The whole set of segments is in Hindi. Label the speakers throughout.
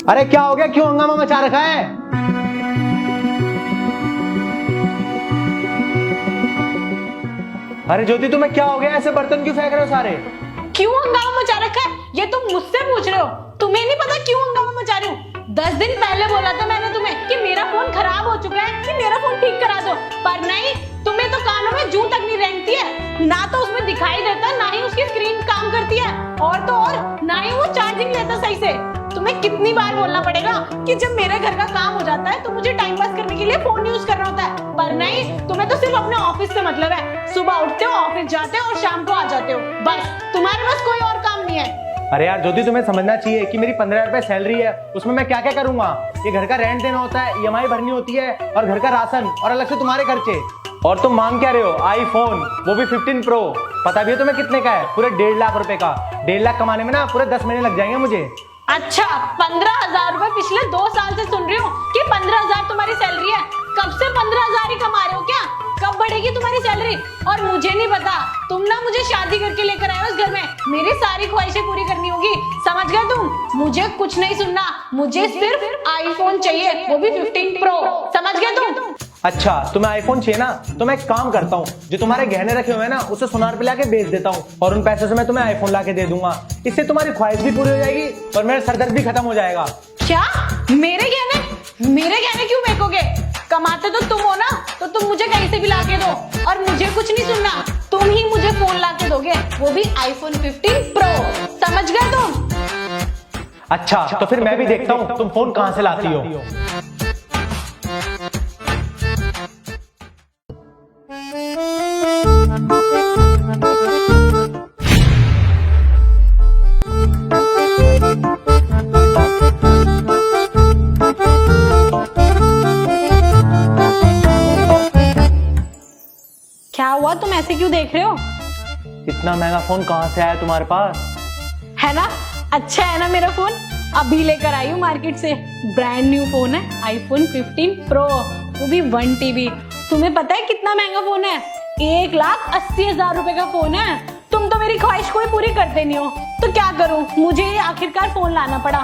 Speaker 1: अरे क्या हो गया, क्यों हंगामा मचा रखा है? अरे ज्योति तुम्हें क्या हो गया, ऐसे बर्तन क्यों फेंक रहे हो सारे?
Speaker 2: क्यों हंगामा मचा रखा है ये तुम मुझसे पूछ रहे हो? तुम्हें नहीं पता क्यों हंगामा मचा रही हूँ? 10 दिन पहले बोला था मैंने तुम्हें कि मेरा फोन खराब हो चुका है, कि मेरा फोन ठीक करा दो, पर नहीं, तुम्हें तो कानों में जूं तक नहीं रेंगती है। ना तो उसमें दिखाई देता, ना ही उसकी स्क्रीन काम करती है, और तो और ना ही वो चार्जिंग लेता सही से। तुम्हें कितनी बार बोलना पड़ेगा कि जब मेरे घर का काम हो जाता है तो मुझे टाइम पास करने के लिए फोन यूज करना होता है, पर नहीं, तुम्हें तो सिर्फ अपने ऑफिस से मतलब है। सुबह उठते हो, ऑफिस जाते हो और शाम को आ जाते हो, बस तुम्हारे पास कोई और काम नहीं है।
Speaker 1: अरे यार ज्योति, तुम्हें समझना चाहिए कि मेरी 15,000 रुपए सैलरी है, उसमें मैं क्या क्या करूंगा। ये घर का रेंट देना होता है, EMI भरनी होती है, और घर का राशन, और अलग से तुम्हारे खर्चे। और तुम मांग क्या रहे हो? आईफोन, वो भी 15 प्रो। पता भी है तुम्हें कितने का है? पूरे 1.5 लाख रुपए का। 1.5 लाख कमाने में ना पूरे 10 महीने लग जाएंगे मुझे।
Speaker 2: अच्छा, 15,000 रुपए पिछले 2 साल से सुन रही हूँ कि 15,000 तुम्हारी सैलरी है। कब से 15,000 ही कमा रहे हो क्या? कब बढ़ेगी तुम्हारी सैलरी? और मुझे नहीं पता, तुम ना मुझे शादी करके लेकर आए हो इस घर में, मेरी सारी ख्वाहिशें पूरी करनी होगी, समझ गए तुम? मुझे कुछ नहीं सुनना, मुझे सिर्फ आईफोन चाहिए, वो भी 15 प्रो, समझ गए तुम?
Speaker 1: अच्छा, तुम्हें आईफोन चाहिए ना, तो मैं एक काम करता हूँ, जो तुम्हारे गहने रखे हुए हैं ना, उसे सुनार पे लाके बेच देता हूँ, और उन पैसों से मैं तुम्हें आईफोन लाके दे दूंगा। इससे तुम्हारी ख्वाहिश भी पूरी हो जाएगी और मेरा सरदर्द भी खत्म हो जाएगा।
Speaker 2: क्या? मेरे गहने क्यों बेचोगे? कमाते तो तुम हो ना, तो तुम मुझे कहीं से भी लाके दो, और मुझे कुछ नहीं सुनना, तुम ही मुझे फोन लाके दोगे, वो भी आईफोन 15 प्रो, समझ गए तुम?
Speaker 1: अच्छा, तो फिर मैं भी देखता हूँ तुम फोन कहां से लाती हो।
Speaker 2: क्या हुआ, तुम ऐसे क्यों देख रहे हो?
Speaker 1: इतना महंगा फोन कहां से आया तुम्हारे पास?
Speaker 2: है ना, अच्छा है ना मेरा फोन, अभी लेकर आई हूँ मार्केट से, ब्रांड न्यू फोन है, आईफोन 15 प्रो, वो भी 1 TB। तुम्हें पता है कितना महंगा फोन है? 1,80,000 रुपए का फोन है। तुम तो मेरी ख्वाहिश कोई पूरी करते नहीं हो, तो क्या करूं, मुझे ये आखिरकार फोन लाना पड़ा।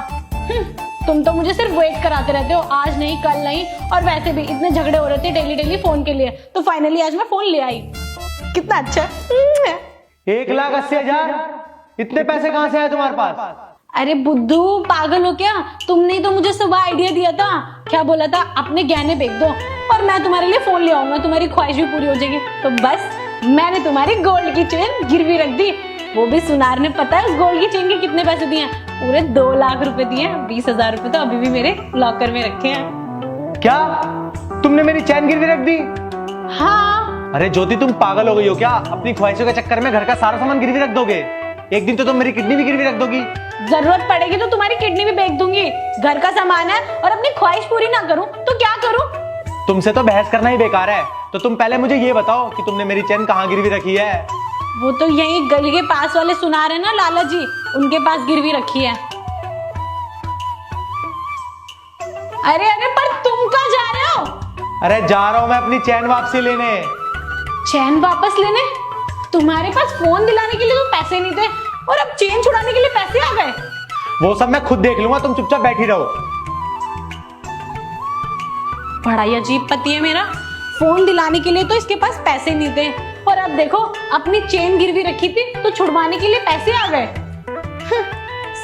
Speaker 2: तुम तो मुझे सिर्फ वेट कराते रहते हो, आज नहीं कल नहीं, और वैसे भी इतने झगड़े हो रहे थे डेली फोन के लिए, तो फाइनली आज मैं फोन ले आई। कितना अच्छा है।
Speaker 1: 1,80,000? इतने पैसे कहां से आए तुम्हारे पास?
Speaker 2: अरे बुद्धू, पागल हो क्या? तुमने तो मुझे सुबह आइडिया दिया था, क्या बोला था, अपने गहने बेच दो और मैं तुम्हारे लिए फोन ले आऊंगा, तुम्हारी ख्वाहिश भी पूरी हो जाएगी। तो बस मैंने तुम्हारी गोल्ड की चेन गिरवी रख दी, वो भी सुनार ने पता है उस गोल्ड की चेन के कितने पैसे दिए? पूरे 2 लाख रुपए दिए। 20,000 रुपए तो अभी भी मेरे लॉकर में रखे हैं।
Speaker 1: क्या तुमने मेरी चैन गिरवी रख दी?
Speaker 2: हाँ।
Speaker 1: अरे ज्योति, तुम पागल हो गई हो क्या? अपनी ख्वाहिशों के चक्कर में घर का सारा सामान गिरवी रख दोगे? एक दिन तो तुम मेरी किडनी भी गिरवी रख दोगी।
Speaker 2: जरूरत पड़ेगी तो तुम्हारी किडनी भी बेच दूंगी। घर का सामान है और अपनी ख्वाहिश पूरी ना करूं तो क्या करूं?
Speaker 1: तुमसे तो बहस करना ही बेकार है, तो तुम पहले मुझे ये बताओ कि तुमने मेरी चैन कहाँ गिरवी रखी है?
Speaker 2: वो तो यही गली के पास वाले सुनार है ना, लाला जी, उनके पास गिरवी रखी है। अरे अरे, पर तुम कहाँ जा रहे हो?
Speaker 1: अरे जा रहा हूं मैं अपनी चैन वापसी लेने।
Speaker 2: चैन वापस लेने? तुम्हारे पास फोन दिलाने के लिए तो पैसे नहीं थे, और अब चेन छुड़ाने के लिए पैसे आ गए।
Speaker 1: वो सब मैं खुद देख लूंगा, तुम चुपचाप बैठी रहो।
Speaker 2: बड़ा ही अजीब पति है मेरा, फोन दिलाने के लिए तो इसके पास पैसे नहीं थे, और अब देखो अपनी चेन गिरवी रखी थी तो छुड़वाने के लिए पैसे आ गए।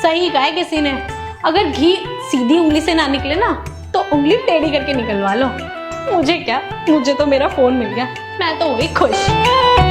Speaker 2: सही कहा है किसी ने, अगर घी सीधी उंगली से ना निकले ना, तो उंगली टेढ़ी करके निकलवा लो। मुझे क्या, मुझे तो मेरा फोन मिल गया, मैं तो हो गई खुश।